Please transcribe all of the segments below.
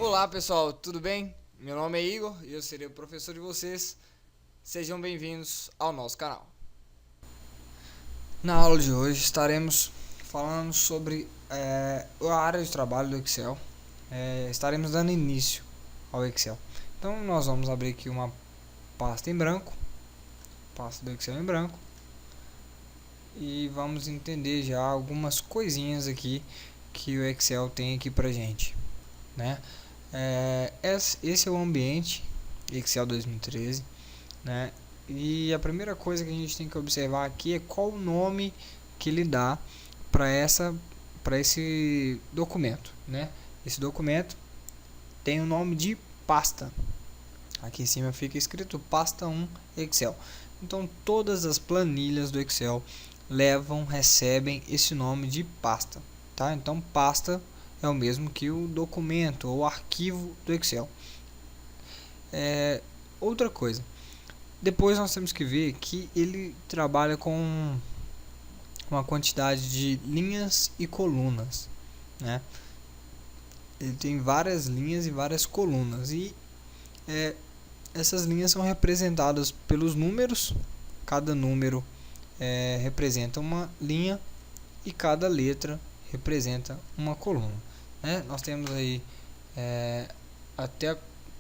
Olá pessoal, tudo bem? Meu nome é Igor e eu serei o professor de vocês. Sejam bem-vindos ao nosso canal. Na aula de hoje estaremos falando sobre a área de trabalho do Excel. Estaremos dando início ao Excel. Então nós vamos abrir aqui uma pasta em branco, pasta do Excel em branco, e vamos entender já algumas coisinhas aqui que o Excel tem aqui pra gente, né? Esse é o ambiente Excel 2013, né? E a primeira coisa que a gente tem que observar aqui é qual o nome que ele dá para esse documento, né? Esse documento tem o nome de pasta. Aqui em cima fica escrito pasta 1 Excel. Então todas as planilhas do Excel recebem esse nome de pasta, tá? Então pasta é o mesmo que o documento ou arquivo do Excel. Outra coisa, depois nós temos que ver que ele trabalha com uma quantidade de linhas e colunas, né? Ele tem várias linhas e várias colunas, e essas linhas são representadas pelos números. Cada número representa uma linha e cada letra representa uma coluna, né? Nós temos aí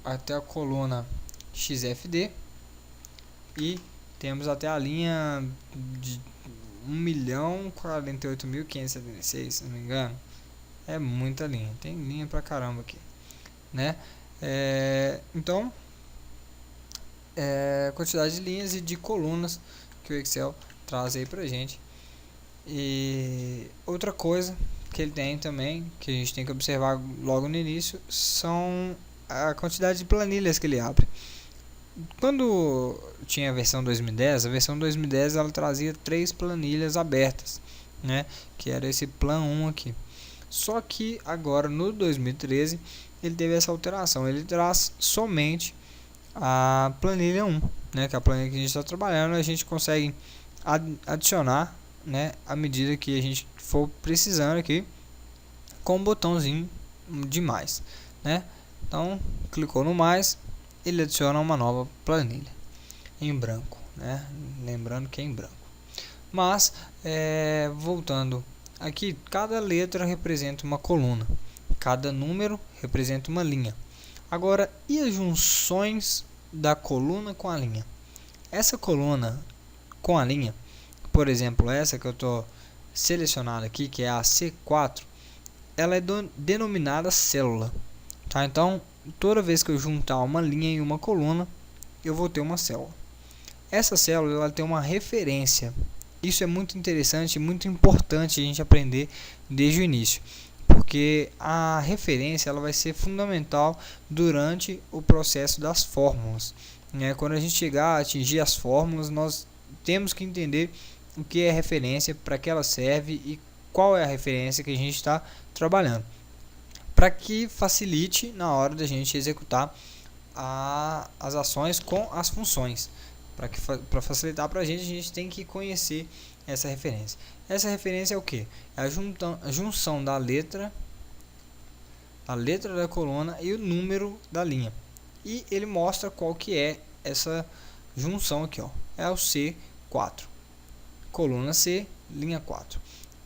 até a coluna XFD e temos até a linha de 1.048.576, se não me engano. É muita linha, tem linha pra caramba aqui, né? Então, quantidade de linhas e de colunas que o Excel traz aí pra gente. E outra coisa que ele tem também, que a gente tem que observar logo no início, são a quantidade de planilhas que ele abre. Quando tinha a versão 2010 ela trazia 3 planilhas abertas, né? Que era esse Plan 1 aqui. Só que agora no 2013 ele teve essa alteração, ele traz somente a planilha 1, né? Que é a planilha que a gente está trabalhando. A gente consegue adicionar, né, à medida que a gente for precisando aqui, com o botãozinho de mais, né? Então clicou no mais, ele adiciona uma nova planilha em branco, né? Lembrando que é em branco. Mas voltando aqui, cada letra representa uma coluna, cada número representa uma linha. Agora, e as junções da coluna com a linha? Essa coluna com a linha, por exemplo, essa que eu estou selecionado aqui, que é a C4, ela é denominada célula, tá? Então, toda vez que eu juntar uma linha e uma coluna, eu vou ter uma célula. Essa célula ela tem uma referência. Isso é muito interessante e muito importante a gente aprender desde o início, porque a referência ela vai ser fundamental durante o processo das fórmulas, né? Quando a gente chegar a atingir as fórmulas, nós temos que entender o que é referência, para que ela serve e qual é a referência que a gente está trabalhando, para que facilite na hora da gente executar as ações com as funções. Para facilitar para a gente tem que conhecer essa referência. Essa referência é o que? É a junção da letra da coluna e o número da linha. E ele mostra qual que é essa junção aqui, ó. É o C4. Coluna C, linha 4.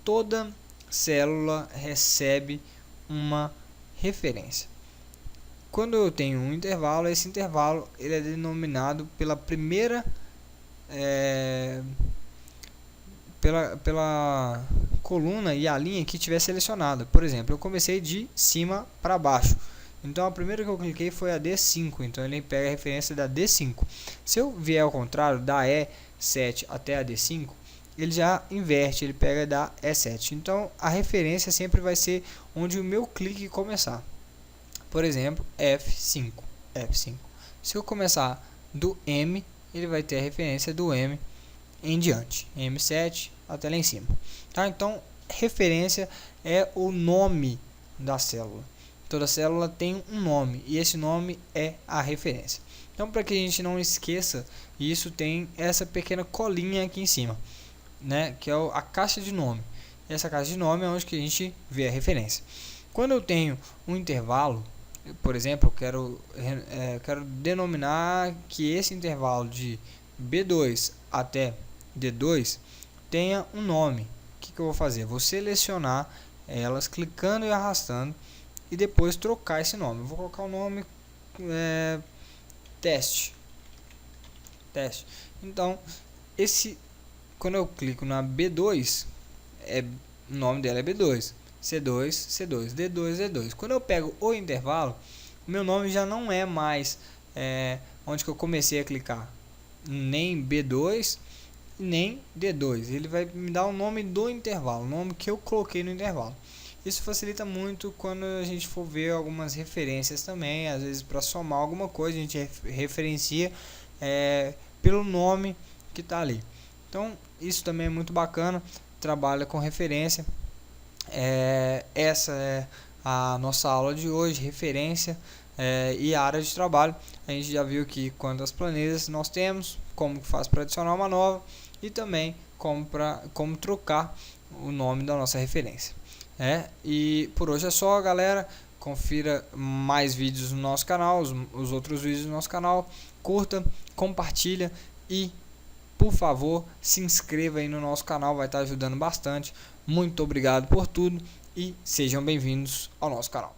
Toda célula recebe uma referência. Quando eu tenho um intervalo, esse intervalo ele é denominado pela primeira pela coluna e a linha que tiver selecionada. Por exemplo, eu comecei de cima para baixo, então a primeira que eu cliquei foi a D5, então ele pega a referência da D5. Se eu vier ao contrário, da E7 até a D5, ele já inverte, ele pega da E7. Então a referência sempre vai ser onde o meu clique começar. Por exemplo, F5. Se eu começar do M, ele vai ter a referência do M em diante, M7 até lá em cima, tá? Então referência é o nome da célula. Toda célula tem um nome e esse nome é a referência. Então, para que a gente não esqueça isso, tem essa pequena colinha aqui em cima, né, que é a caixa de nome. Essa caixa de nome é onde que a gente vê a referência. Quando eu tenho um intervalo, por exemplo, quero denominar que esse intervalo de B2 até D2 tenha um nome. O que eu vou fazer? Vou selecionar elas clicando e arrastando e depois trocar esse nome. Eu vou colocar o nome teste. Então, quando eu clico na B2, o nome dela é B2, C2, C2, D2, D2. Quando eu pego o intervalo, o meu nome já não é mais onde que eu comecei a clicar, nem B2 nem D2. Ele vai me dar o nome do intervalo, o nome que eu coloquei no intervalo. Isso facilita muito quando a gente for ver algumas referências também. Às vezes, para somar alguma coisa, a gente referencia pelo nome que está ali. Então, isso também é muito bacana. Trabalha com referência. Essa é a nossa aula de hoje, referência e a área de trabalho. A gente já viu aqui quantas planilhas nós temos, como faz para adicionar uma nova e também como trocar o nome da nossa referência. E por hoje é só, galera. Confira mais vídeos no nosso canal, os outros vídeos do nosso canal. Curta, compartilha e, por favor, se inscreva aí no nosso canal, vai estar ajudando bastante. Muito obrigado por tudo e sejam bem-vindos ao nosso canal.